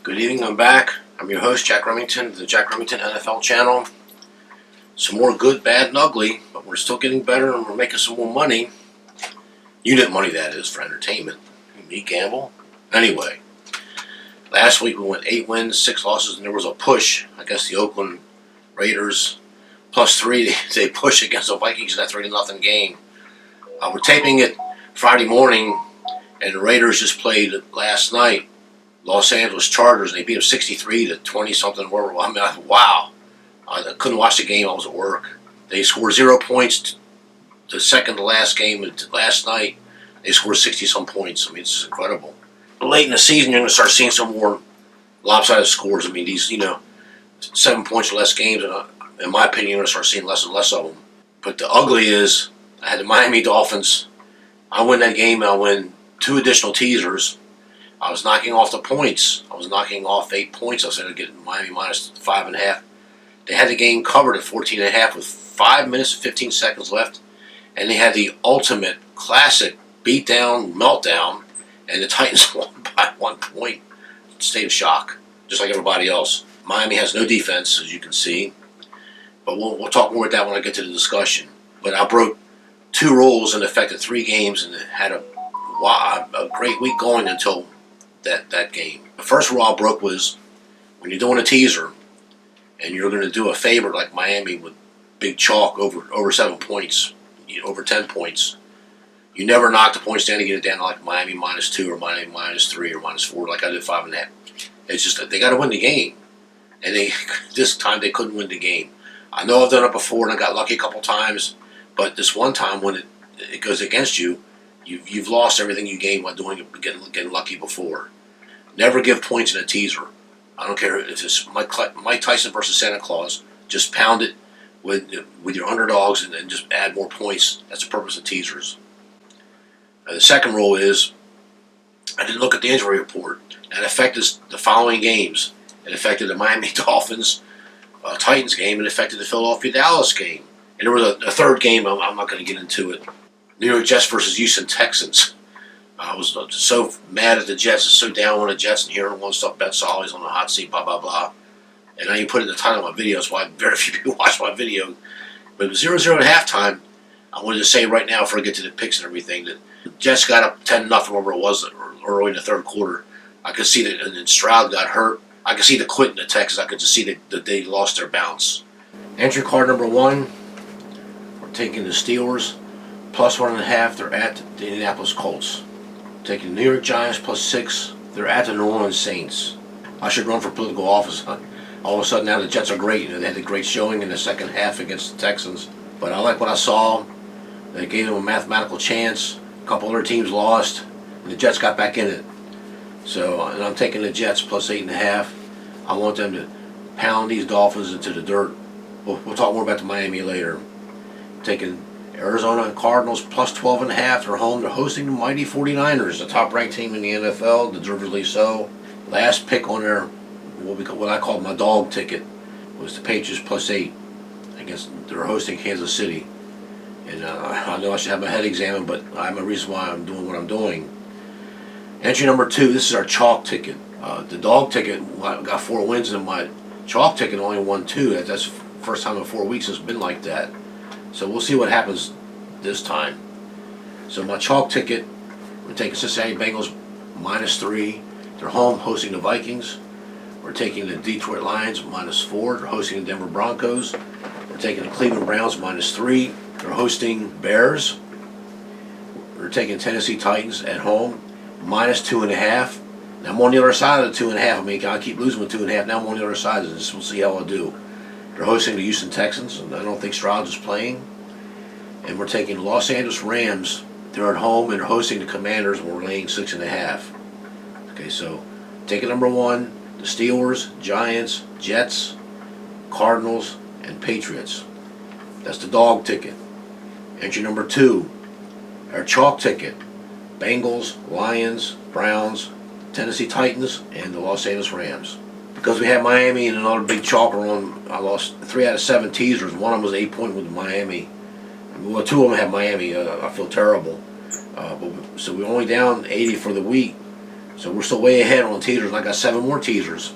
Good evening, I'm back. I'm your host, Jack Remington, the Jack Remington NFL channel. Some more good, bad, and ugly, but we're still getting better and we're making some more money. Unit money, that is, for entertainment. Me gamble. Anyway, last week we went 8 wins, 6 losses, and there was a push. I guess the Oakland Raiders +3, they push against the Vikings in that 3-0 game. We're taping it Friday morning, and the Raiders just played last night. Los Angeles Chargers, and they beat them 63-20-something. Wow. I couldn't watch the game. I was at work. They scored 0 points the second to last game. Last night, they scored 60-some points. I mean, it's incredible. But late in the season, you're going to start seeing some more lopsided scores. I mean, these, 7 points or less games, and in my opinion, you're going to start seeing less and less of them. But the ugly is, I had the Miami Dolphins. I win that game, and I win 2 additional teasers. I was knocking off the points. I was knocking off 8 points. I was going to get Miami -5.5. They had the game covered at 14.5 with 5 minutes and 15 seconds left. And they had the ultimate classic beatdown, meltdown, and the Titans won by 1 point. State of shock, just like everybody else. Miami has no defense, as you can see. But we'll talk more about that when I get to the discussion. But I broke 2 rules and affected 3 games and had a great week going until that game. The first rule I broke was when you're doing a teaser and you're going to do a favorite like Miami with big chalk over 7 points, over 10 points, you never knock the points down and get it down to like Miami -2 or Miami -3 or -4 like I did 5.5. It's just that they got to win the game, and this time they couldn't win the game. I know I've done it before and I got lucky a couple times, but this one time when it goes against you, you've lost everything you gained by doing it, getting lucky before. Never give points in a teaser. I don't care if it's Mike Tyson versus Santa Claus. Just pound it with your underdogs and just add more points. That's the purpose of teasers. The second rule is I didn't look at the injury report. That affected the following games. It affected the Miami Dolphins Titans game. It affected the Philadelphia Dallas game. And there was a third game. I'm not going to get into it. New York Jets versus Houston Texans. I was so mad at the Jets and so down on the Jets and hearing one stuff, Bet Solly's on the hot seat, blah, blah, blah. And I even put it in the title of my video, so very few people watch my video. But it was 0-0 at halftime. I wanted to say right now, before I get to the picks and everything, that the Jets got up 10-0, whatever it was, early in the third quarter. I could see that, and then Stroud got hurt. I could see the quit in the Texans. I could just see that they lost their bounce. Entry card number 1, we're taking the Steelers. +1.5, they're at the Indianapolis Colts. Taking the New York Giants +6, they're at the New Orleans Saints. I should run for political office. All of a sudden now the Jets are great. They had a great showing in the second half against the Texans. But I like what I saw. They gave them a mathematical chance. A couple other teams lost, and the Jets got back in it. So, and I'm taking the Jets +8.5. I want them to pound these Dolphins into the dirt. We'll talk more about the Miami later. Taking Arizona Cardinals +12.5. They're home. They're hosting the mighty 49ers, the top-ranked team in the NFL, deservedly so. Last pick on their what I call my dog ticket was the Patriots +8 against. They're hosting Kansas City, and I know I should have my head examined, but I have a reason why I'm doing what I'm doing. Entry number 2. This is our chalk ticket. The dog ticket got 4 wins, and my chalk ticket only won 2. That's the first time in 4 weeks it's been like that. So we'll see what happens this time. So my chalk ticket, we're taking Cincinnati Bengals -3. They're home hosting the Vikings. We're taking the Detroit Lions -4. They're hosting the Denver Broncos. We're taking the Cleveland Browns -3. They're hosting Bears. We're taking Tennessee Titans at home -2.5. Now I'm on the other side of the 2.5. I mean, I keep losing with 2.5. Now I'm on the other side of this. We'll see how I do. They're hosting the Houston Texans, and I don't think Stroud is playing. And we're taking the Los Angeles Rams. They're at home, and they're hosting the Commanders, and we're laying 6.5. Okay, so ticket number 1, the Steelers, Giants, Jets, Cardinals, and Patriots. That's the dog ticket. Entry number 2, our chalk ticket, Bengals, Lions, Browns, Tennessee Titans, and the Los Angeles Rams. Because we had Miami and another big chalker on, I lost 3 out of 7 teasers. One of them was 8-point with Miami. Well, 2 of them had Miami. I feel terrible. So we're only down 80 for the week. So we're still way ahead on teasers, and I got 7 more teasers.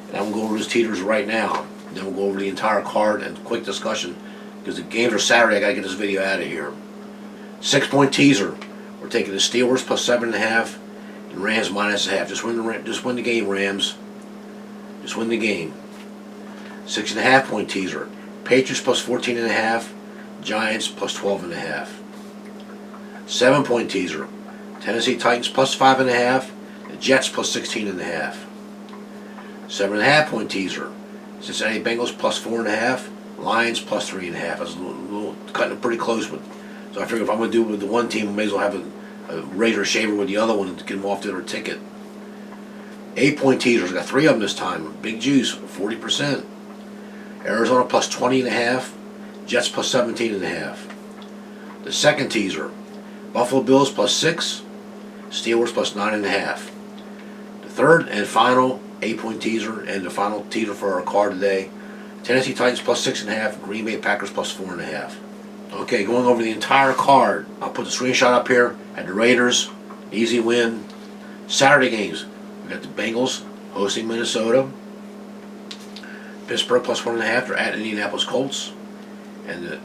And I'm going to go over those teasers right now. And then we'll go over the entire card and quick discussion, because the games are Saturday. I got to get this video out of here. 6-point teaser. We're taking the Steelers plus 7.5 and Rams minus a half. Just win the game, Rams. Just win the game. 6.5-point teaser. Patriots plus 14.5. Giants plus 12.5. 7-point teaser. Tennessee Titans plus 5.5. The Jets plus 16.5. 7.5-point teaser. Cincinnati Bengals plus 4.5. Lions plus 3.5. That's a little cutting it pretty close, but so I figure if I'm going to do it with the one team, I may as well have a razor shaver with the other one to get them off their ticket. 8-point teasers. Got 3 of them this time. Big juice, 40%. Arizona plus 20.5. Jets plus 17.5. The second teaser. Buffalo Bills plus 6. Steelers plus 9.5. The third and final 8-point teaser, and the final teaser for our card today. Tennessee Titans plus 6.5. Green Bay Packers plus 4.5. Okay, going over the entire card. I'll put the screenshot up here. At the Raiders, easy win. Saturday games. We got the Bengals hosting Minnesota. Pittsburgh plus 1.5. They're at Indianapolis Colts. And the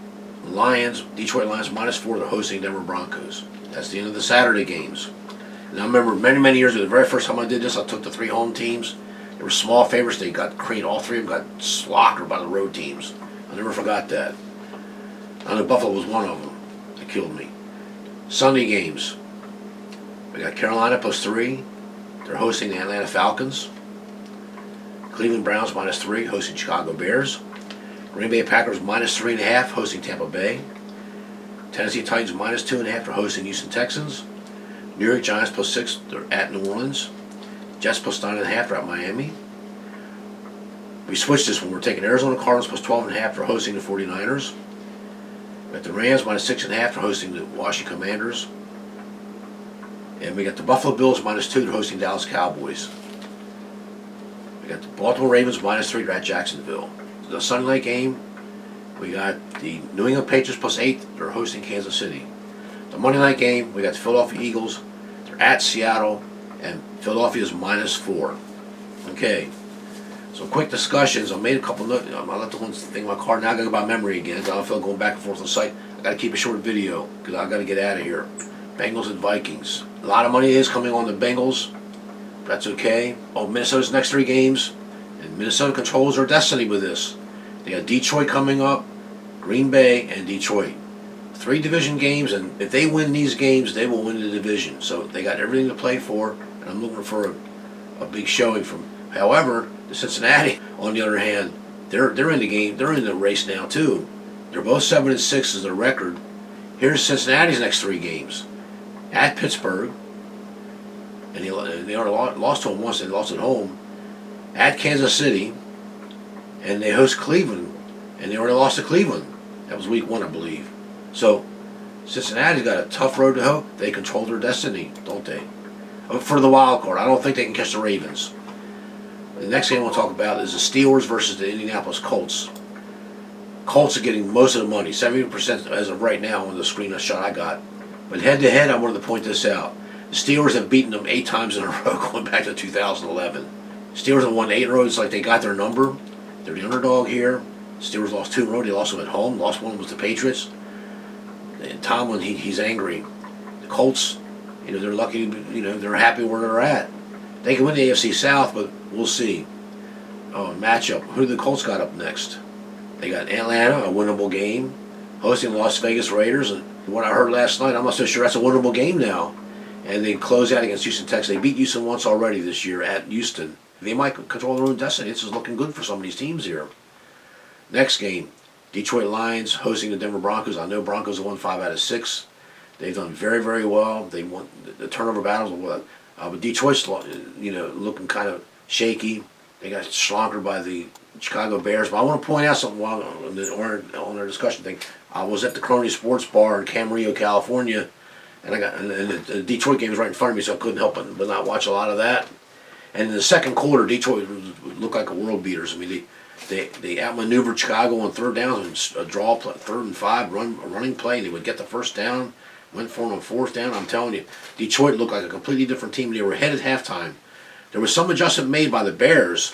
Lions, Detroit Lions minus 4. They're hosting Denver Broncos. That's the end of the Saturday games. And I remember many years ago, the very first time I did this, I took the 3 home teams. They were small favorites. They got creamed. All 3 of them got slaughtered by the road teams. I never forgot that. I know Buffalo was one of them. That killed me. Sunday games. We got Carolina plus 3. They're hosting the Atlanta Falcons. Cleveland Browns minus 3, hosting Chicago Bears. Green Bay Packers minus 3.5, hosting Tampa Bay. Tennessee Titans minus 2.5, they're hosting Houston Texans. New York Giants plus 6, they're at New Orleans. Jets plus 9.5, they're at Miami. We switched this one. We're taking Arizona Cardinals plus 12.5, they're hosting the 49ers. We got the Rams minus 6.5, they're hosting the Washington Commanders. And we got the Buffalo Bills minus 2, they're hosting Dallas Cowboys. We got the Baltimore Ravens minus 3, they're at Jacksonville. The Sunday night game, we got the New England Patriots plus 8, they're hosting Kansas City. The Monday night game, we got the Philadelphia Eagles, they're at Seattle, and Philadelphia's minus 4. Okay, so quick discussions. I made a couple notes. I left the one thing in my card. Now I got to go by memory again. I don't feel going back and forth on the site. I got to keep a short video because I got to get out of here. Bengals and Vikings. A lot of money is coming on the Bengals. That's okay. Oh, Minnesota's next 3 games, and Minnesota controls their destiny with this. They got Detroit coming up, Green Bay, and Detroit. 3 division games, and if they win these games, they will win the division. So they got everything to play for, and I'm looking for a big showing from. However, the Cincinnati, on the other hand, they're in the game. They're in the race now too. They're both 7-6 as their record. Here's Cincinnati's next 3 games: at Pittsburgh, and they already lost to them once. They lost at home. At Kansas City, and they host Cleveland, and they already lost to Cleveland. That was week 1, I believe. So Cincinnati's got a tough road to hoe. They control their destiny, don't they? For the wild card, I don't think they can catch the Ravens. The next game we'll talk about is the Steelers versus the Indianapolis Colts. Colts are getting most of the money, 70% as of right now on the screenshot I got. But head-to-head, I wanted to point this out. The Steelers have beaten them 8 times in a row going back to 2011. Steelers have won 8 in a row. It's like they got their number. They're the underdog here. Steelers lost 2 in a row. They lost them at home. Lost one was the Patriots. And Tomlin, he's angry. The Colts, they're lucky. They're happy where they're at. They can win the AFC South, but we'll see. Oh, matchup. Who do the Colts got up next? They got Atlanta, a winnable game, hosting the Las Vegas Raiders. And what I heard last night, I'm not so sure that's a winnable game now. And they close out against Houston Texans. They beat Houston once already this year at Houston. They might control their own destiny. This is looking good for some of these teams here. Next game, Detroit Lions hosting the Denver Broncos. I know Broncos have won 5 out of 6. They've done very, very well. They won the turnover battles. But Detroit's looking kind of shaky. They got slonkered by the Chicago Bears. But I want to point out something while on our discussion thing. I was at the Crony Sports Bar in Camarillo, California, and the Detroit game was right in front of me, so I couldn't help but not watch a lot of that. And in the second quarter, Detroit looked like a world beaters. I mean, they outmaneuvered Chicago on 3rd downs and a draw play, 3rd and 5 running play. They would get the first down. Went for them on fourth down. I'm telling you, Detroit looked like a completely different team. They were ahead at halftime. There was some adjustment made by the Bears,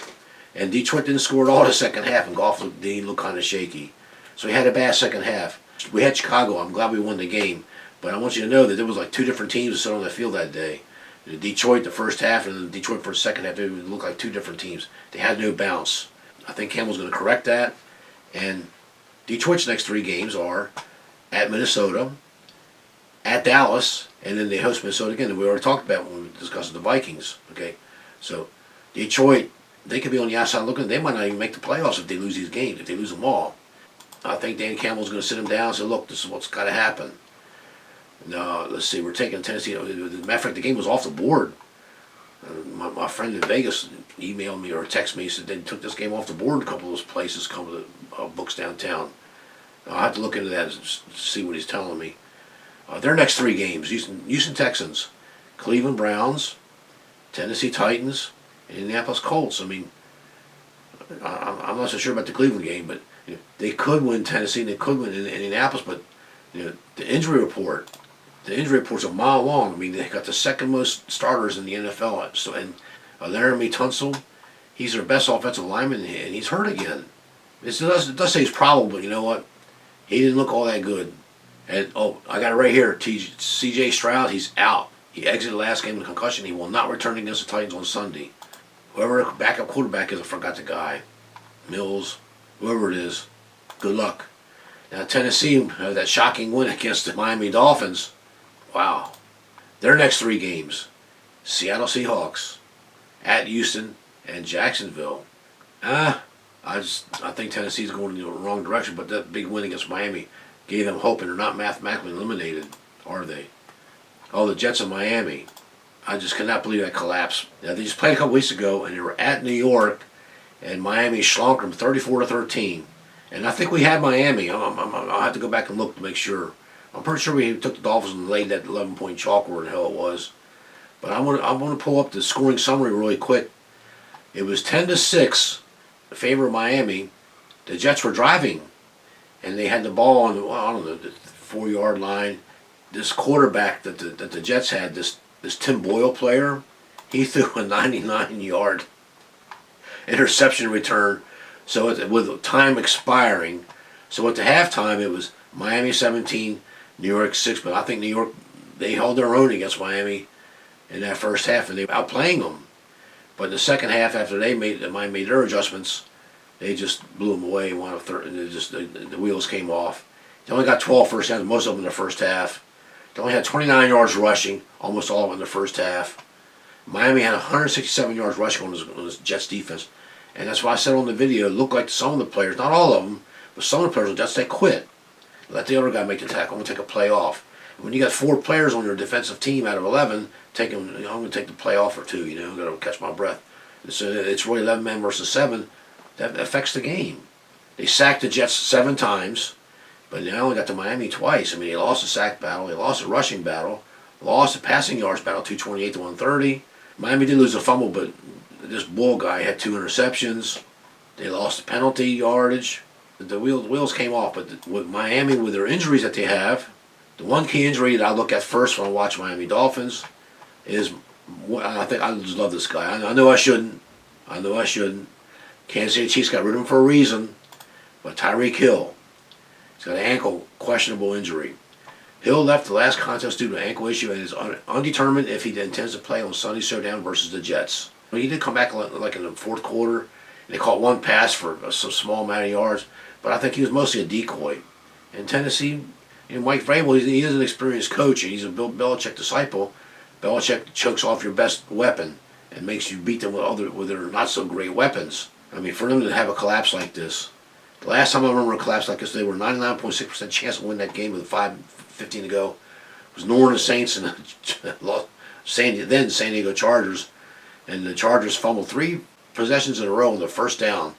and Detroit didn't score at all the second half, and Goff looked kind of shaky. So he had a bad second half. We had Chicago. I'm glad we won the game. But I want you to know that there was like two different teams that stood on the field that day. Detroit the first half and Detroit for the second half. They looked like two different teams. They had no bounce. I think Campbell's going to correct that. And Detroit's next three games are at Minnesota, at Dallas, and then they host Minnesota again. We already talked about when we discussed the Vikings. Okay, so Detroit, they could be on the outside looking. They might not even make the playoffs if they lose these games, if they lose them all. I think Dan Campbell's going to sit them down and say, look, this is what's got to happen. No, let's see, we're taking Tennessee. As a matter of fact, the game was off the board. My friend in Vegas emailed me or texted me. He said they took this game off the board. A couple of those places, come to books downtown. I'll have to look into that and see what he's telling me. Their next three games: Houston Texans, Cleveland Browns, Tennessee Titans, and Indianapolis Colts. I mean, I'm not so sure about the Cleveland game, but they could win Tennessee and they could win Indianapolis. But the injury report. The injury report's a mile long. I mean, they got the second most starters in the NFL. So, and Laramie Tunsil, he's their best offensive lineman, and he's hurt again. It does say he's probable, but you know what? He didn't look all that good. And, I got it right here. C.J. Stroud, he's out. He exited last game with a concussion. He will not return against the Titans on Sunday. Whoever the backup quarterback is, I forgot the guy. Mills, whoever it is, good luck. Now, Tennessee, that shocking win against the Miami Dolphins. Wow. Their next three games: Seattle Seahawks, at Houston, and Jacksonville. I think Tennessee's going in the wrong direction, but that big win against Miami gave them hope, and they're not mathematically eliminated, are they? Oh, the Jets of Miami. I just cannot believe that collapse. Now, they just played a couple weeks ago, and they were at New York, and Miami schlunk them 34-13. And I think we had Miami. I'll have to go back and look to make sure. I'm pretty sure we took the Dolphins and laid that 11-point chalk where the hell it was. But I want to pull up the scoring summary really quick. It was 10-6 in favor of Miami. The Jets were driving, and they had the ball on the 4-yard line. This quarterback that the Jets had, this Tim Boyle player, he threw a 99-yard interception return. So with time expiring, so at the halftime it was Miami 17. New York 6, but I think New York, they held their own against Miami in that first half, and they were outplaying them. But in the second half, after Miami made their adjustments, they just blew them away. And the wheels came off. They only got 12 first downs, most of them in the first half. They only had 29 yards rushing, almost all of them in the first half. Miami had 167 yards rushing on his Jets defense, and that's why I said on the video, it looked like some of the players, not all of them, but some of the players on the Jets, they quit. Let the other guy make the tackle. I'm going to take a play off. When you got 4 players on your defensive team out of 11, I'm going to take the play off or 2. I'm going to catch my breath. It's really 11 men versus 7. That affects the game. They sacked the Jets 7 times, but they only got to Miami twice. I mean, they lost the sack battle. They lost the rushing battle. Lost the passing yards battle, 228-130. Miami did lose a fumble, but this Bull guy had 2 interceptions. They lost the penalty yardage. The wheels came off, but with Miami, with their injuries that they have, the one key injury that I look at first when I watch Miami Dolphins is, I just love this guy. I know I shouldn't. Kansas City Chiefs got rid of him for a reason, but Tyreek Hill, he's got an ankle questionable injury. Hill left the last contest due to an ankle issue and is undetermined if he intends to play on Sunday showdown versus the Jets. He did come back like in the fourth quarter, and they caught one pass for some small amount of yards. But I think he was mostly a decoy. And Tennessee, Mike Vrabel, he is an experienced coach, and he's a Bill Belichick disciple. Belichick chokes off your best weapon and makes you beat them with their not so great weapons. I mean, for them to have a collapse like this, the last time I remember a collapse like this, they were 99.6% chance to win that game with 5:15 to go. It was New Orleans Saints and then San Diego Chargers, and the Chargers fumbled 3 possessions in a row on the first down.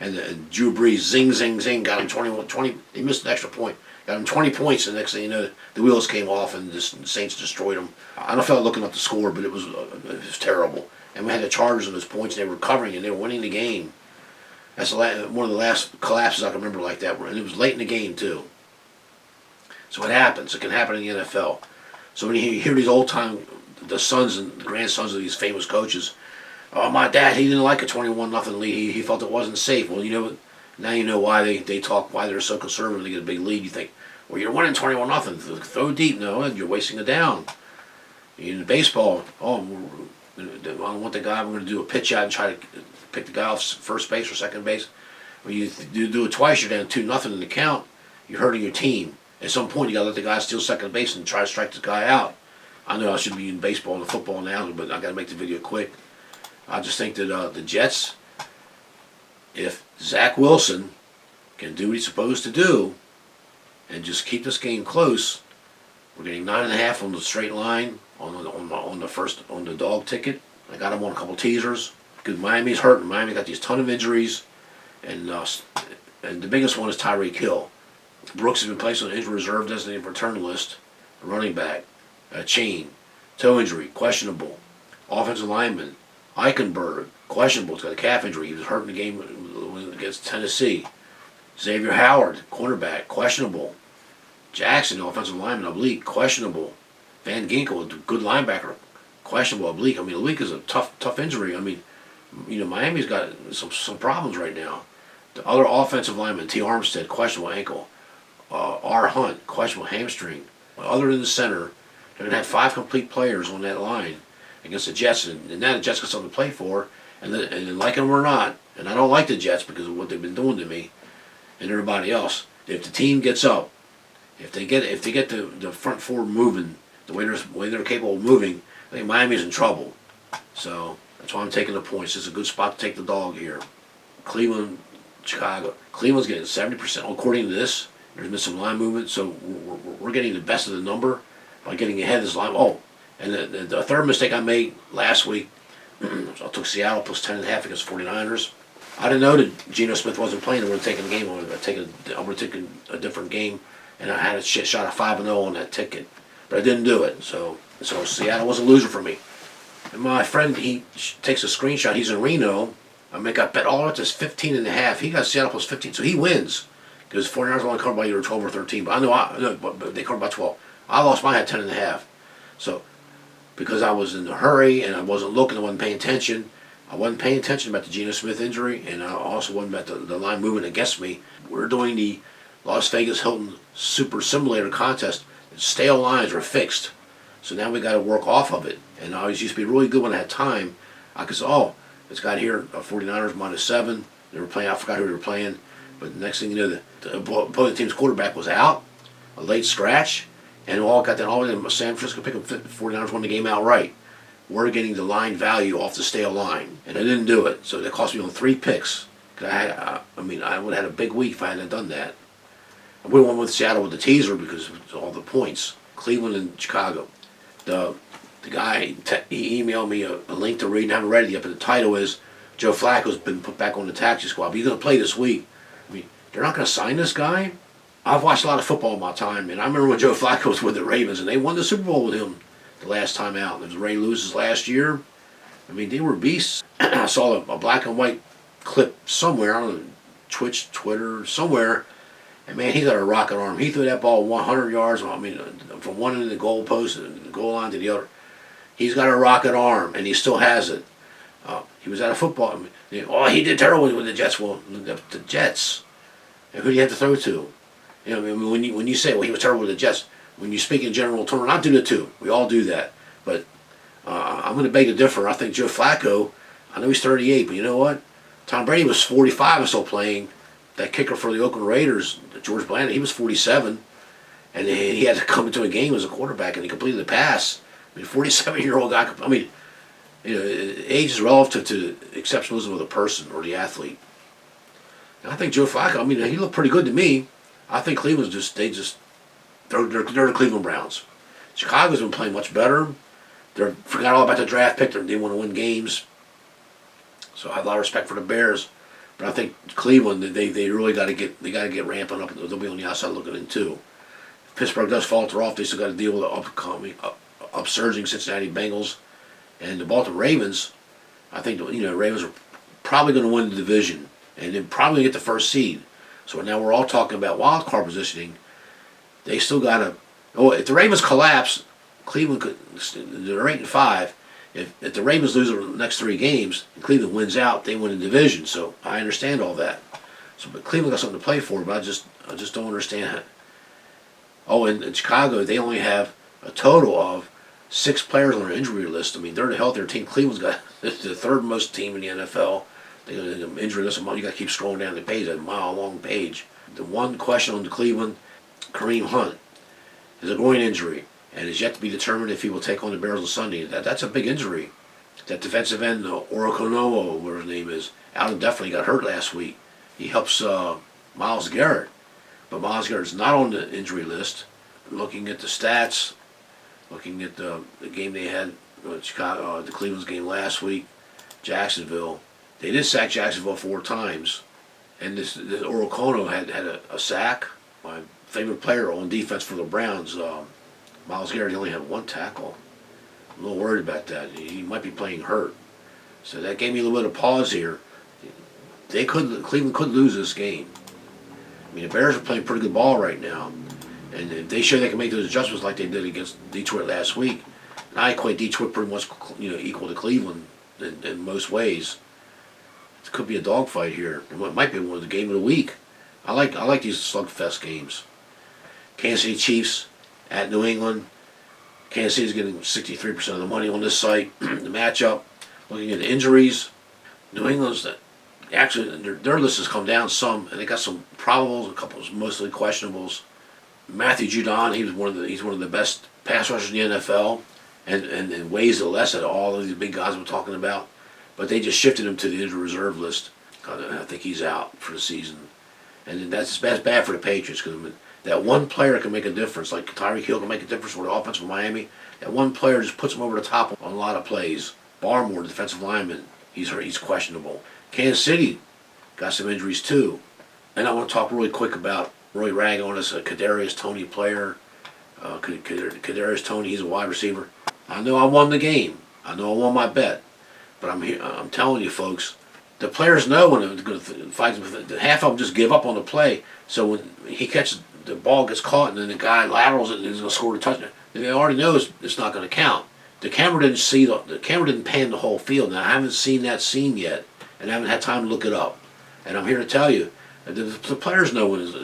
And Drew Brees, zing, zing, zing, got him 20. He missed an extra point. Got him 20 points, and the next thing you know, the wheels came off, and the Saints destroyed them. I don't feel like looking up the score, but it was terrible. And we had the Chargers on those points, and they were covering, and they were winning the game. That's one of the last collapses I can remember like that, and it was late in the game, too. So it happens. It can happen in the NFL. So when you hear these old time, the sons and grandsons of these famous coaches, oh, my dad, he didn't like a 21-0 lead. He felt it wasn't safe. Well, you know, now you know why they talk, why they're so conservative. They get a big lead. You think, well, you're winning 21-0. Throw deep. No, you're wasting it down. In baseball, I don't want the guy. We're going to do a pitch out and try to pick the guy off first base or second base. When you do it twice, you're down 2-0 in the count. You're hurting your team. At some point, you got to let the guy steal second base and try to strike the guy out. I know I should be in baseball and football now, but I got to make the video quick. I just think that the Jets, if Zach Wilson can do what he's supposed to do, and just keep this game close, we're getting 9.5 on the straight line on the dog ticket. I got him on a couple teasers because Miami's hurting. Miami got these ton of injuries, and the biggest one is Tyreek Hill. Brooks has been placed on the injury reserve designated return list. A running back, chain, toe injury, questionable. Offensive lineman, Eichenberg, questionable. He's got a calf injury. He was hurt in the game against Tennessee. Xavier Howard, cornerback, questionable. Jackson, offensive lineman, oblique, questionable. Van Ginkel, a good linebacker, questionable, oblique. I mean, oblique is a tough injury. I mean, you know, Miami's got some problems right now. The other offensive lineman, T. Armstead, questionable ankle. R. Hunt, questionable hamstring. Other than the center, they're going to have 5 complete players on that line against the Jets, and now the Jets got something to play for, and like them or not, and I don't like the Jets because of what they've been doing to me and everybody else. If the team gets up, if they get the front four moving the way they're capable of moving, I think Miami's in trouble. So that's why I'm taking the points. It's a good spot to take the dog here. Cleveland, Chicago. Cleveland's getting 70%. According to this, there's been some line movement, so we're getting the best of the number by getting ahead of this line. Oh, and the third mistake I made last week, I took Seattle plus 10.5 against 49ers. I didn't know that Geno Smith wasn't playing. I would have taken the game. I would have taken a different game, and I had a shot of 5-0 on that ticket, but I didn't do it. So Seattle was a loser for me. And my friend, he takes a screenshot. He's in Reno. I bet all up to 15.5. He got Seattle plus 15, so he wins. Because 49ers only covered by either 12 or 13, but I know but they covered by 12. I lost mine at 10.5. So, because I was in a hurry and I wasn't looking, I wasn't paying attention. I wasn't paying attention about the Geno Smith injury, and I also wasn't about the line moving against me. We're doing the Las Vegas Hilton Super Simulator contest. Stale lines are fixed. So now we got to work off of it. And I always used to be really good when I had time. I could say, oh, it's got here 49ers -7. They were playing. I forgot who they were playing. But the next thing you know, the opposing team's quarterback was out, a late scratch, and all in San Francisco pick up 49ers won the game outright. We're getting the line value off the stale line, and I didn't do it, so that cost me on 3 picks. Cause I would have had a big week if I hadn't done that. I would have won with Seattle with the teaser because of all the points. Cleveland and Chicago. The guy he emailed me a link to read, and I haven't read it yet, but the title is Joe Flacco's been put back on the taxi squad. But he's going to play this week. I mean, they're not going to sign this guy. I've watched a lot of football in my time, and I remember when Joe Flacco was with the Ravens, and they won the Super Bowl with him the last time out. It was Ray Lewis's last year. I mean, they were beasts. I saw a black and white clip somewhere, I don't know, Twitch, Twitter, somewhere, and man, he got a rocket arm. He threw that ball 100 yards, I mean, from one end of the goal post, the goal line to the other. He's got a rocket arm, and he still has it. He was at a football. I mean, he did terrible with the Jets. Well, the Jets. And who do you have to throw to? You know, I mean, when you say, well, he was terrible with the Jets, when you speak in general terms, I do it too. We all do that. But I'm going to beg to differ. I think Joe Flacco, I know he's 38, but you know what? Tom Brady was 45 and still playing. That kicker for the Oakland Raiders, George Bland, he was 47. And he had to come into a game as a quarterback, and he completed the pass. I mean, 47-year-old guy, I mean, you know, age is relative to exceptionalism of the person or the athlete. And I think Joe Flacco, I mean, he looked pretty good to me. I think Cleveland's they're the Cleveland Browns. Chicago's been playing much better. They forgot all about the draft pick. They want to win games. So I have a lot of respect for the Bears. But I think Cleveland, they really got to get ramping up. They'll be on the outside looking in too. If Pittsburgh does falter off, they still got to deal with the upsurging Cincinnati Bengals and the Baltimore Ravens. I think Ravens are probably going to win the division, and they're probably going to get the first seed. So now we're all talking about wild card positioning. They still got to. Oh, if the Ravens collapse, Cleveland could. They're 8-5. If the Ravens lose the next 3 games and Cleveland wins out, they win the division. So I understand all that. So, but Cleveland got something to play for. But I just don't understand. Oh, and in Chicago, they only have a total of 6 players on their injury list. I mean, they're the healthier team. Cleveland's got the 3rd most team in the NFL. They got an injury list. You got to keep scrolling down the page, a mile-long page. The one question on the Cleveland, Kareem Hunt, is a groin injury, and is yet to be determined if he will take on the Bears on Sunday. That's a big injury. That defensive end, Orokonowo, whatever his name is, out indefinitely, got hurt last week. He helps Myles Garrett, but Myles Garrett's not on the injury list. Looking at the stats, looking at the game they had, Chicago, the Cleveland's game last week, Jacksonville. They did sack Jacksonville 4 times, and this Orokono had a sack. My favorite player on defense for the Browns, Myles Garrett, only had 1 tackle. I'm a little worried about that. He might be playing hurt, so that gave me a little bit of pause here. Cleveland could lose this game. I mean, the Bears are playing pretty good ball right now, and if they show they can make those adjustments like they did against Detroit last week, and I equate Detroit pretty much equal to Cleveland in most ways. It could be a dogfight here. It might be one of the game of the week. I like these slugfest games. Kansas City Chiefs at New England. Kansas City's getting 63% of the money on this site. The matchup, looking at the injuries, New England's actually their list has come down some, and they got some probables, a couple mostly questionables. Matthew Judon, he's one of the best pass rushers in the NFL, and weighs the less of all of these big guys we're talking about. But they just shifted him to the injured reserve list. I think he's out for the season, and that's bad for the Patriots because that one player can make a difference. Like Tyreek Hill can make a difference for the offense for Miami. That one player just puts them over the top on a lot of plays. Barmore, the defensive lineman, he's questionable. Kansas City got some injuries too, and I want to talk really quick about Roy Rag on this Kadarius Toney player. Kadarius Toney, he's a wide receiver. I know I won the game. I know I won my bet. But I'm telling you, folks, the players know when they're going to fight. Half of them just give up on the play. So when he catches the ball, gets caught, and then the guy laterals it and he's going to score the touchdown, they already know it's not going to count. The camera didn't pan the whole field. Now I haven't seen that scene yet, and I haven't had time to look it up. And I'm here to tell you, the players know when it's.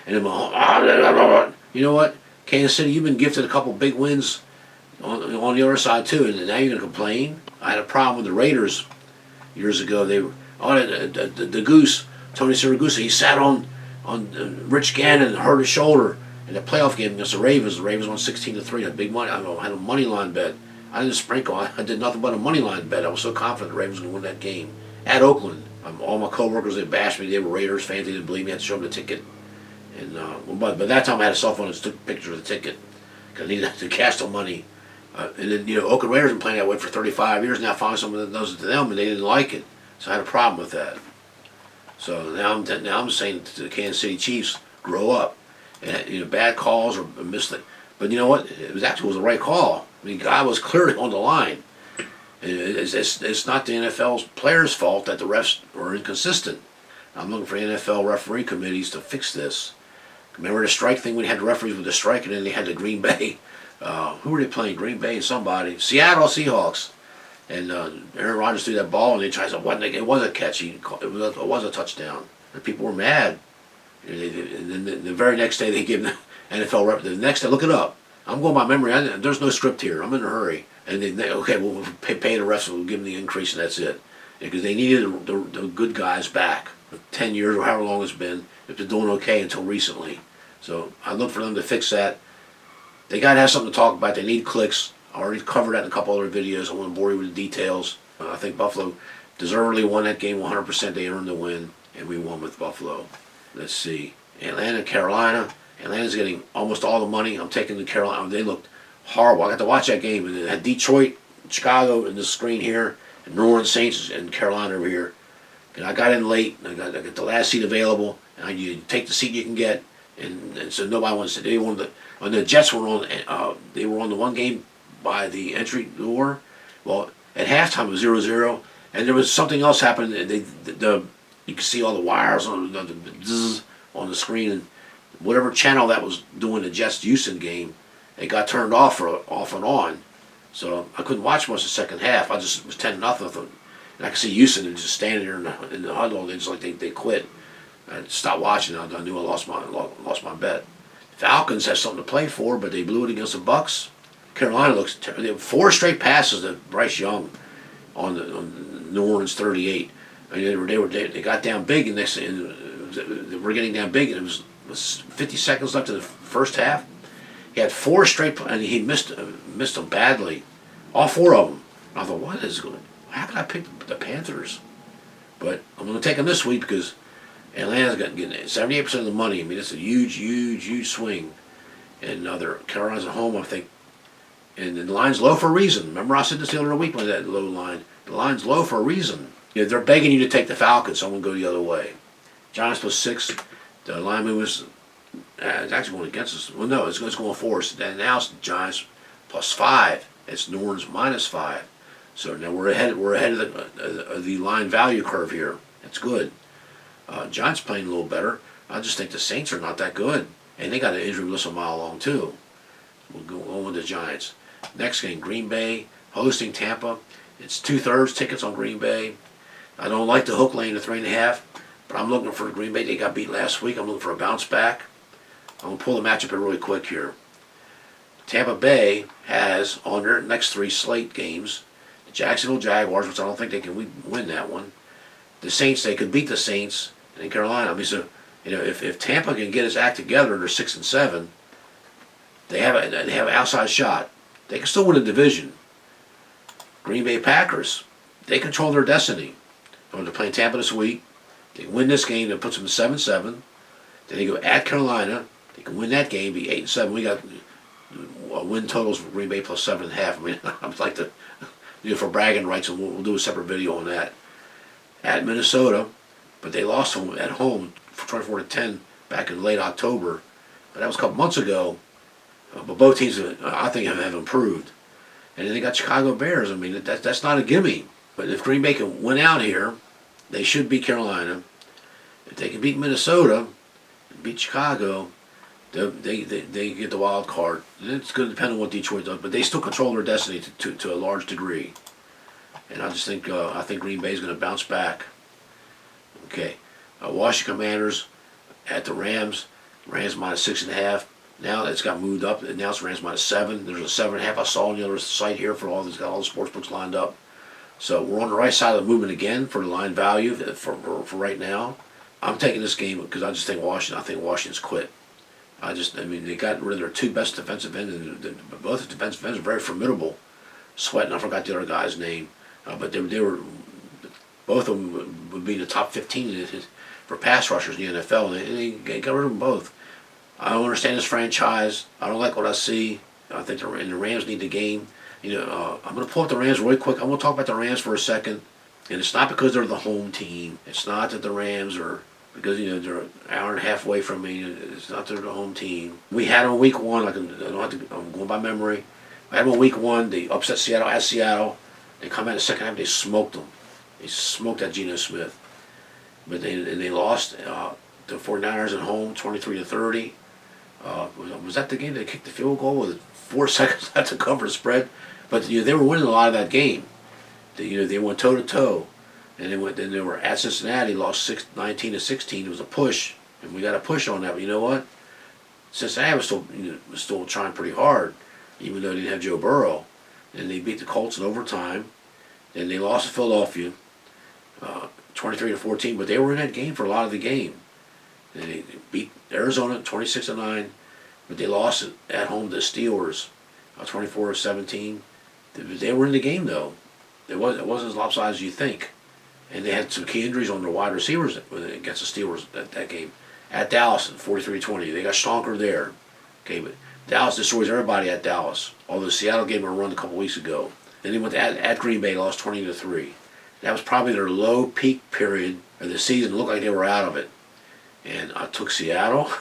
And you know what, Kansas City, you've been gifted a couple big wins on the other side too, and now you're going to complain. I had a problem with the Raiders years ago. They were the Goose, Tony Siragusa. He sat on Rich Gannon and hurt his shoulder in the playoff game against the Ravens. The Ravens won 16-3. Had big money. I had a money line bet. I didn't sprinkle. I did nothing but a money line bet. I was so confident the Ravens were going to win that game at Oakland. All my coworkers, they bashed me. They were Raiders fans. They didn't believe me. I had to show them the ticket. And but by that time I had a cell phone and took pictures of the ticket because I needed to cash the money. And then, Oakland Raiders have been playing that way for 35 years now. Finally, someone that does it to them, and they didn't like it. So I had a problem with that. So now I'm saying to the Kansas City Chiefs, grow up. And bad calls or missed it. But you know what? It was the right call. I mean, guy was clearly on the line. It's not the NFL's players' fault that the refs are inconsistent. I'm looking for NFL referee committees to fix this. Remember the strike thing when you had the referees with the strike, and then they had the Green Bay. Who were they playing? Green Bay and somebody. Seattle Seahawks. And Aaron Rodgers threw that ball, and they tried to say, it was a catch. It was a touchdown. And people were mad. And then the very next day, they gave the NFL rep. The next day, look it up. I'm going by memory. There's no script here. I'm in a hurry. And we'll pay the refs. We'll give them the increase, and that's it. Because they needed the good guys back. 10 years or however long it's been. They've been doing okay until recently. So I look for them to fix that. They got to have something to talk about. They need clicks. I already covered that in a couple other videos. I want to bore you with the details. I think Buffalo deservedly won that game 100%. They earned the win, and we won with Buffalo. Let's see. Atlanta and Carolina. Atlanta's getting almost all the money. I'm taking the Carolina. They looked horrible. I got to watch that game. And it had Detroit, Chicago in the screen here, and New Orleans Saints and Carolina over here. And I got in late. I got the last seat available. And you take the seat you can get. And so nobody wants to. They wanted when the Jets were on. They were on the one game by the entry door. Well, at halftime it was 0-0, and there was something else happening. You could see all the wires on the screen. And whatever channel that was doing the Jets-Houston game, it got turned off and on. So I couldn't watch much of the second half. I just was 10-0. And I could see Houston just standing there in the huddle. They just like they quit. I stopped watching. I knew I lost my bet. Falcons have something to play for, but they blew it against the Bucks. Carolina looks they have 4 straight passes to Bryce Young on New Orleans 38. I mean, they got down big, and they were getting down big, and it was 50 seconds left in the first half. He had 4 straight, and he missed them badly, all 4 of them. And I thought, what is going? How can I pick the Panthers? But I'm going to take them this week because Atlanta's getting 78% of the money. I mean, it's a huge swing. And Carolina's at home, I think. And the line's low for a reason. Remember I said this the other week when that low line. The line's low for a reason. You know, they're begging you to take the Falcons, so I'm going to go the other way. Giants +6. The line was it's actually going against us. Well, no, it's going for us. And now it's the Giants +5. It's New Orleans -5. So now we're ahead of the line value curve here. That's good. Giants playing a little better. I just think the Saints are not that good. And they got an injury list a mile long, too. We'll go on with the Giants. Next game, Green Bay hosting Tampa. It's 2/3 tickets on Green Bay. I don't like the hook lane to 3.5, but I'm looking for Green Bay. They got beat last week. I'm looking for a bounce back. I'm going to pull the matchup in really quick here. Tampa Bay has, on their next 3 slate games, the Jacksonville Jaguars, which I don't think they can win that one. The Saints, they could beat the Saints in Carolina. I mean, so, you know, if Tampa can get his act together, they're 6-7. They have an outside shot. They can still win a division. Green Bay Packers, they control their destiny. They're playing Tampa this week. They win this game, that puts them at 7-7. Then they go at Carolina. They can win that game, be 8-7. We got win totals for Green Bay +7.5. I mean, I'd like to, for bragging rights, and we'll do a separate video on that. At Minnesota, but they lost at home for 24-10 back in late October. But that was a couple months ago. But both teams, I think, have improved. And then they got Chicago Bears. I mean, that's not a gimme. But if Green Bay can win out here, they should beat Carolina. If they can beat Minnesota, beat Chicago, they get the wild card. And it's going to depend on what Detroit does, but they still control their destiny to a large degree. And I just think Green Bay is going to bounce back. Okay, Washington Commanders at the Rams. Rams -6.5. Now it's got moved up. Now it's Rams -7. There's a 7.5 I saw on the other site here for all. It's got all the sports books lined up. So we're on the right side of the movement again for the line value for right now. I'm taking this game because I just think Washington. I think Washington's quit. I mean, they got rid of their 2 best defensive ends, and both the defensive ends are very formidable. Sweat, and I forgot the other guy's name, but they were both of them would be in the top 15 for pass rushers in the NFL, and they got rid of them both. I don't understand this franchise. I don't like what I see. I think the Rams need the game. You know, I'm going to pull up the Rams really quick. I'm going to talk about the Rams for a second. And it's not because they're the home team. It's not that the Rams are, because, you know, they're an hour and a half away from me. It's not that they're the home team. We had them week 1. I'm going by memory. We had them week 1. They upset Seattle at Seattle. They come out in the second half. They smoked them. They smoked that Geno Smith. But they lost the 49ers at home, 23-30. Was that the game they kicked the field goal with 4 seconds left to cover the spread? But you know, they were winning a lot of that game. They went toe to toe, and then they were at Cincinnati, lost 19-16. It was a push, and we got a push on that. But you know what? Cincinnati was still trying pretty hard, even though they didn't have Joe Burrow. And they beat the Colts in overtime. Then they lost to Philadelphia, 23-14. But they were in that game for a lot of the game. And they beat Arizona 26-9, but they lost at home to the Steelers, 24-17. They were in the game though. It wasn't as lopsided as you think, and they had some key injuries on their wide receivers against the Steelers that game. At Dallas, 43-20, they got stronger there. Okay, but Dallas destroys everybody at Dallas. Although Seattle gave them a run a couple weeks ago. Then they went at Green Bay, lost 20-3. That was probably their low peak period of the season. It looked like they were out of it. And I took Seattle.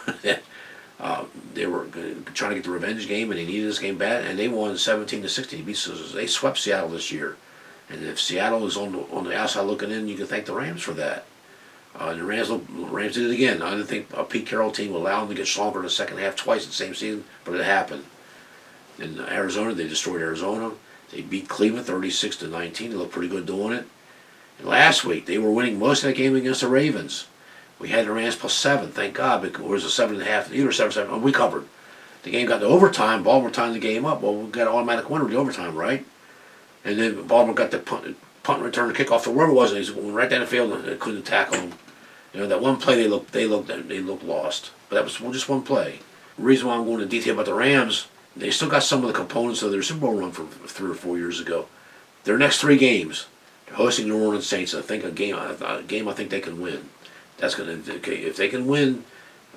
They were trying to get the revenge game, and they needed this game bad, and they won 17-16. They swept Seattle this year. And if Seattle is on the outside looking in, you can thank the Rams for that. The Rams did it again. I didn't think a Pete Carroll team would allow them to get stronger in the second half twice in the same season, but it happened. In Arizona, they destroyed Arizona. They beat Cleveland 36-19. They looked pretty good doing it. And last week, they were winning most of that game against the Ravens. We had the Rams +7, thank God, because it was a 7.5, either 7-7. We covered. The game got to overtime. Baltimore timed the game up. Well, we got an automatic winner with the overtime, right? And then Baltimore got the punt return, the kickoff, or wherever it was, and he went right down the field and they couldn't tackle him. That one play they looked lost. But that was just one play. The reason why I'm going into detail about the Rams, they still got some of the components of their Super Bowl run from 3 or 4 years ago. Their next 3 games, they're hosting New Orleans Saints. I think a game I think they can win. That's if they can win,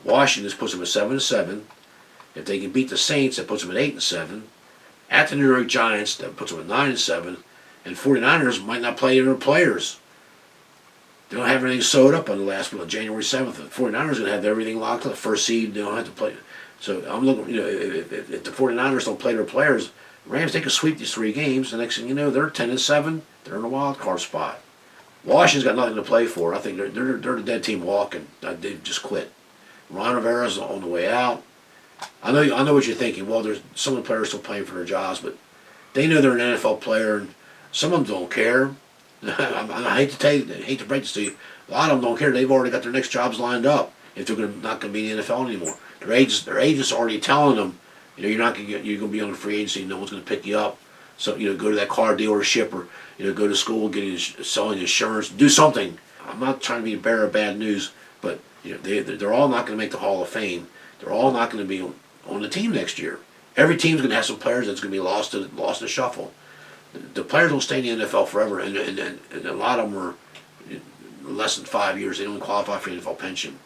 Washington puts them at 7-7. If they can beat the Saints, that puts them at 8-7. At the New York Giants, that puts them at 9-7. And 49ers might not play their players. They don't have everything sewed up on the last one on January 7th. The 49ers are going to have everything locked up. The first seed, they don't have to play. So I'm looking, if the 49ers don't play their players, Rams, they can sweep these 3 games. The next thing you know, they're 10-7. They're in a wild card spot. Washington's got nothing to play for. I think they're the dead team walking. They've just quit. Ron Rivera's on the way out. I know what you're thinking. Well, there's some of the players still playing for their jobs, but they know they're an NFL player, and some of them don't care. I hate to break this to you. A lot of them don't care. They've already got their next jobs lined up if they're not going to be in the NFL anymore. Their agents are already telling them, you're going to be on a free agency. No one's going to pick you up. So go to that car dealership or go to school, selling insurance, do something. I'm not trying to be a bearer of bad news, but they're all not going to make the Hall of Fame. They're all not going to be on the team next year. Every team's going to have some players that's going to be lost in the shuffle. The players don't stay in the NFL forever, and a lot of them are less than 5 years. They don't qualify for the NFL pension.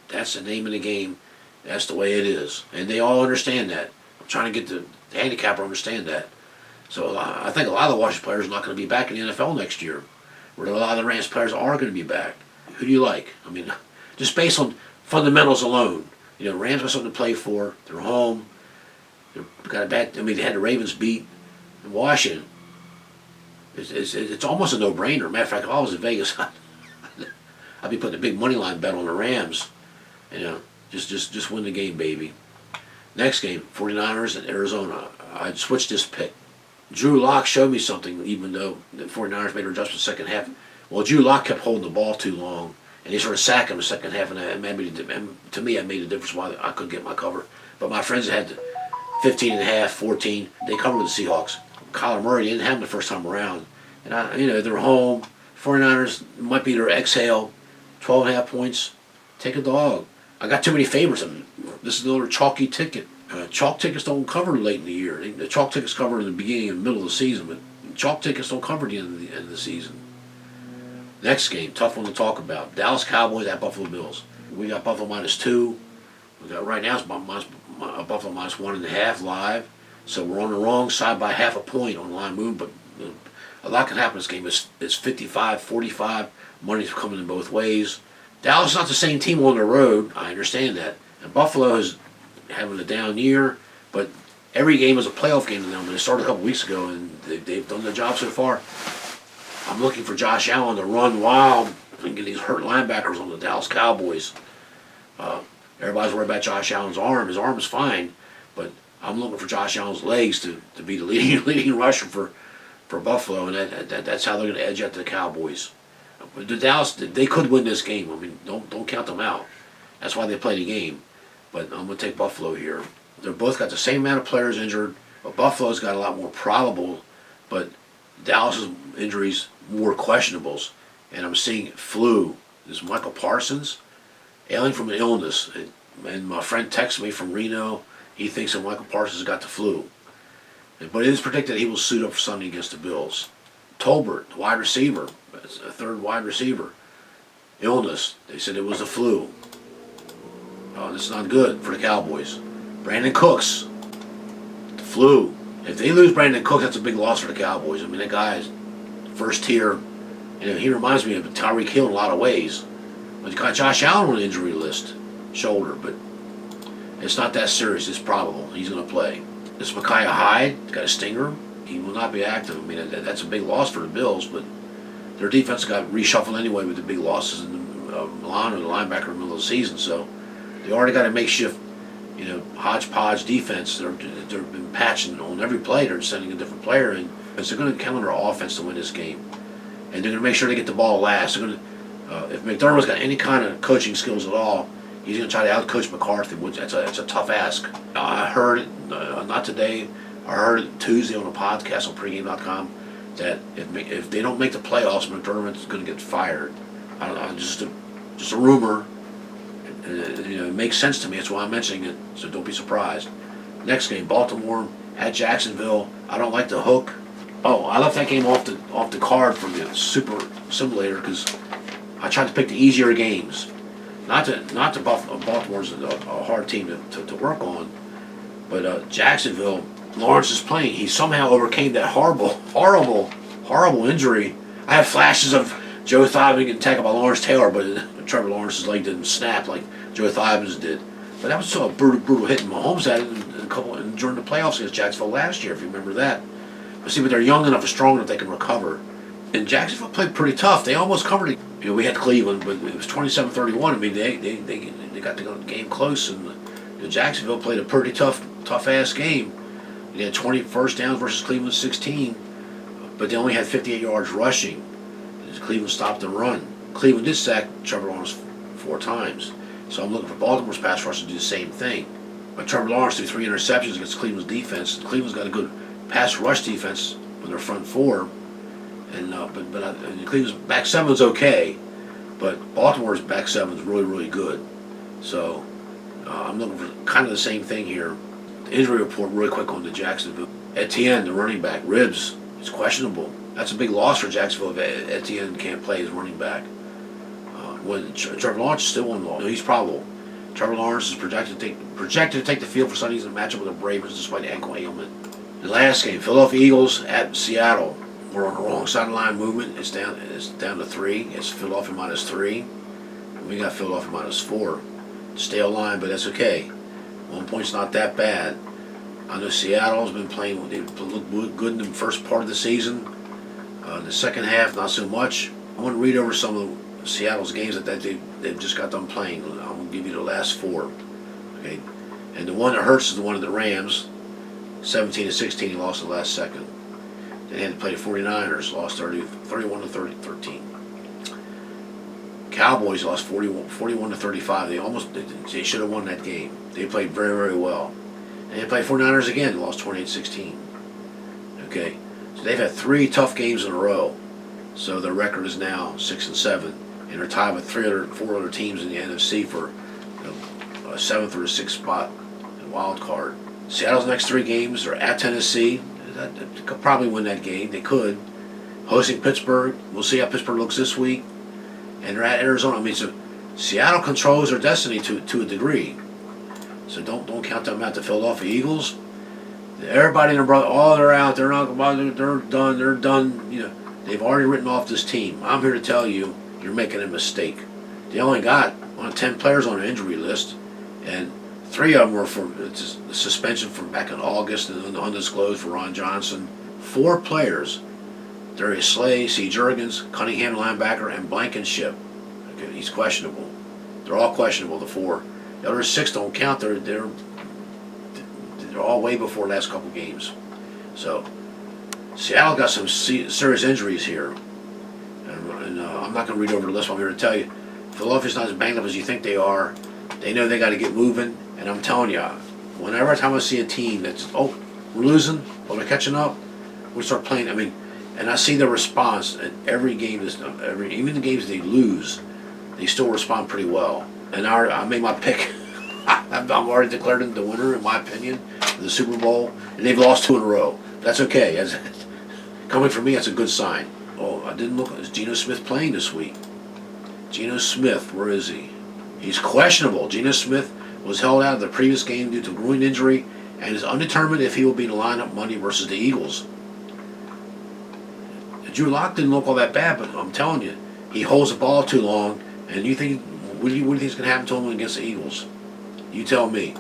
That's the name of the game. That's the way it is, and they all understand that. I'm trying to get the handicapper to understand that. So I think a lot of the Washington players are not going to be back in the NFL next year. Where a lot of the Rams players are going to be back. Who do you like? I mean, just based on fundamentals alone. Rams got something to play for. They're home. They've got a bad. They had the Ravens beat in Washington. It's almost a no-brainer. Matter of fact, if I was in Vegas, I'd be putting a big money line bet on the Rams. Just win the game, baby. Next game, 49ers and Arizona. I'd switch this pick. Drew Lock showed me something, even though the 49ers made an adjustment in the second half. Well, Drew Lock kept holding the ball too long, and they sort of sacked him in the second half, and to me, it made a difference why I couldn't get my cover. But my friends had 15.5, 14. They covered with the Seahawks. Kyler Murray didn't have him the first time around. And they're home. 49ers might be their exhale. 12.5 points. Take a dog. I got too many favorites. This is another chalky ticket. Chalk tickets don't cover late in the year. The chalk tickets cover in the beginning and middle of the season, but chalk tickets don't cover the end of the season. Next game, tough one to talk about. Dallas Cowboys at Buffalo Bills. We got Buffalo -2. We got right now it's Buffalo -1.5 live. So we're on the wrong side by half a point on line move, but a lot can happen in this game. It's 55-45. Money's coming in both ways. Dallas is not the same team on the road. I understand that. And Buffalo is having a down year, but every game is a playoff game to them. They started a couple weeks ago, and they've done their job so far. I'm looking for Josh Allen to run wild and get these hurt linebackers on the Dallas Cowboys. Everybody's worried about Josh Allen's arm. His arm is fine, but I'm looking for Josh Allen's legs to be the leading rusher for Buffalo, and that's how they're going to edge out the Cowboys. The Dallas, they could win this game. I mean, don't count them out. That's why they play the game. But I'm going to take Buffalo here. They're both got the same amount of players injured, but Buffalo's got a lot more probable, but Dallas's injuries more questionables. And I'm seeing flu. This is Michael Parsons, ailing from an illness. And my friend texted me from Reno. He thinks that Michael Parsons has got the flu. But it is predicted he will suit up for Sunday against the Bills. Tolbert, the wide receiver, a third wide receiver, illness. They said it was the flu. This is not good for the Cowboys. Brandon Cooks, the flu. If they lose Brandon Cooks, that's a big loss for the Cowboys. I mean, that guy is first tier. He reminds me of Tyreek Hill in a lot of ways. But you got Josh Allen on the injury list, shoulder, but it's not that serious. It's probable he's going to play. This Micaiah Hyde got a stinger. He will not be active. I mean, that's a big loss for the Bills, but their defense got reshuffled anyway with the big losses in Milano, the linebacker, in the middle of the season. So they already got a makeshift, hodgepodge defense. They've been patching on every play. They're sending a different player in. Because they're going to count on their offense to win this game, and they're going to make sure they get the ball last. They're going to, if McDermott's got any kind of coaching skills at all, he's going to try to outcoach McCarthy. Which that's a tough ask. I heard it not today. I heard it Tuesday on a podcast on pregame.com that if they don't make the playoffs, McDermott's going to get fired. I don't know, just a rumor. It makes sense to me. That's why I'm mentioning it. So don't be surprised. Next game, Baltimore at Jacksonville. I don't like the hook. Oh, I left that game off the card from the Super Simulator because I tried to pick the easier games. Not Baltimore's a hard team to work on, but Jacksonville, Lawrence is playing. He somehow overcame that horrible injury. I have flashes of Joe Theismann getting tackled by Lawrence Taylor, but Trevor Lawrence's leg didn't snap like Joe Theismann's did. But that was still a brutal hit. Mahomes had it during the playoffs against Jacksonville last year, if you remember that. But see, but they're young enough and strong enough they can recover. And Jacksonville played pretty tough. They almost covered it. We had Cleveland, but it was 27-31. I mean, they got the game close, and Jacksonville played a pretty tough-ass game. They had 20 first downs versus Cleveland's 16, but they only had 58 yards rushing. Cleveland stopped the run. Cleveland did sack Trevor Lawrence 4 times. So I'm looking for Baltimore's pass rush to do the same thing. But Trevor Lawrence threw 3 interceptions against Cleveland's defense. Cleveland's got a good pass rush defense with their front 4. And Cleveland's back 7's okay, but Baltimore's back 7's really good. So I'm looking for kind of the same thing here. The injury report really quick on the Jacksonville. Etienne, the running back, ribs, is questionable. That's a big loss for Jacksonville if Etienne can't play as running back. Trevor Lawrence is still on law. He's probable. Trevor Lawrence is projected to take the field for Sunday's matchup with the Ravens despite ankle ailment. The last game, Philadelphia Eagles at Seattle. We're on the wrong side of the line movement. It's down to 3. It's Philadelphia -3. We got Philadelphia -4. Stale line, but that's okay. 1 point's not that bad. I know Seattle's been playing. They looked good in the first part of the season. The second half, not so much. I want to read over some of Seattle's games that they've just got done playing. I'm going to give you the last 4. Okay, and the one that hurts is the one of the Rams. 17-16, he lost the last second. They had to play the 49ers, lost 31-13. Cowboys lost 41-35. They should have won that game. They played very well. And they played 49ers again, lost 28-16. Okay, so they've had 3 tough games in a row. So their record is now 6-7, and they're tied with 4 other teams in the NFC for a 7th or a 6th spot in wild card. Seattle's next 3 games are at Tennessee. They could probably win that game. They could. Hosting Pittsburgh. We'll see how Pittsburgh looks this week. And they're at Arizona. I mean, so Seattle controls their destiny to a degree. So don't count them out. The Philadelphia Eagles. Everybody and their brother, they're out. They're done. They're done. They've already written off this team. I'm here to tell you, you're making a mistake. They only got 10 players on the injury list, and 3 of them were for suspension from back in August and undisclosed for Ron Johnson. 4 players, Darius Slay, C. Jurgens, Cunningham linebacker, and Blankenship. Okay, he's questionable. They're all questionable, the 4. The other 6 don't count. They're all way before the last couple games. So Seattle got some serious injuries here. And I'm not going to read over the list. I'm here to tell you, Philadelphia's not as banged up as you think they are. They know they got to get moving. And I'm telling you, whenever time I see a team that's, we're losing, but we're catching up, we start playing. I mean, and I see the response in every game. Even the games they lose, they still respond pretty well. And I made my pick. I'm already declared them the winner, in my opinion, of the Super Bowl. And they've lost 2 in a row. That's okay. Coming from me, that's a good sign. Oh, I didn't look. Is Geno Smith playing this week? Geno Smith, where is he? He's questionable. Geno Smith was held out of the previous game due to a groin injury and is undetermined if he will be in the lineup Monday versus the Eagles. Drew Lock didn't look all that bad, but I'm telling you, he holds the ball too long. And what do you think is going to happen to him against the Eagles? You tell me.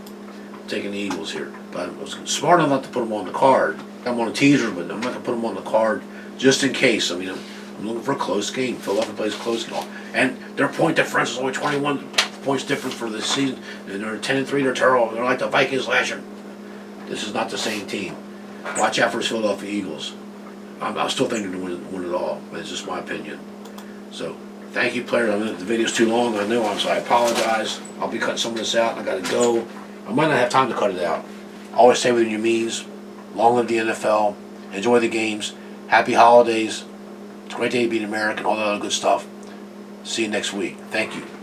I'm taking the Eagles here. But I was smart enough not to put him on the card. I'm on a teaser, but I'm not going to put him on the card just in case. I mean, I'm I'm looking for a close game. Philadelphia plays a close game, and their point differential is only 21 points different for the season. And they're 10-3. They're terrible. They're like the Vikings last year. This is not the same team. Watch out for the Philadelphia Eagles. I'm still thinking to win it all, but it's just my opinion. So, thank you, players. I know the video's too long. I know, so I apologize. I'll be cutting some of this out. I got to go. I might not have time to cut it out. Always stay within your means. Long live the NFL. Enjoy the games. Happy holidays. It's a great day to be an American. All that other good stuff. See you next week. Thank you.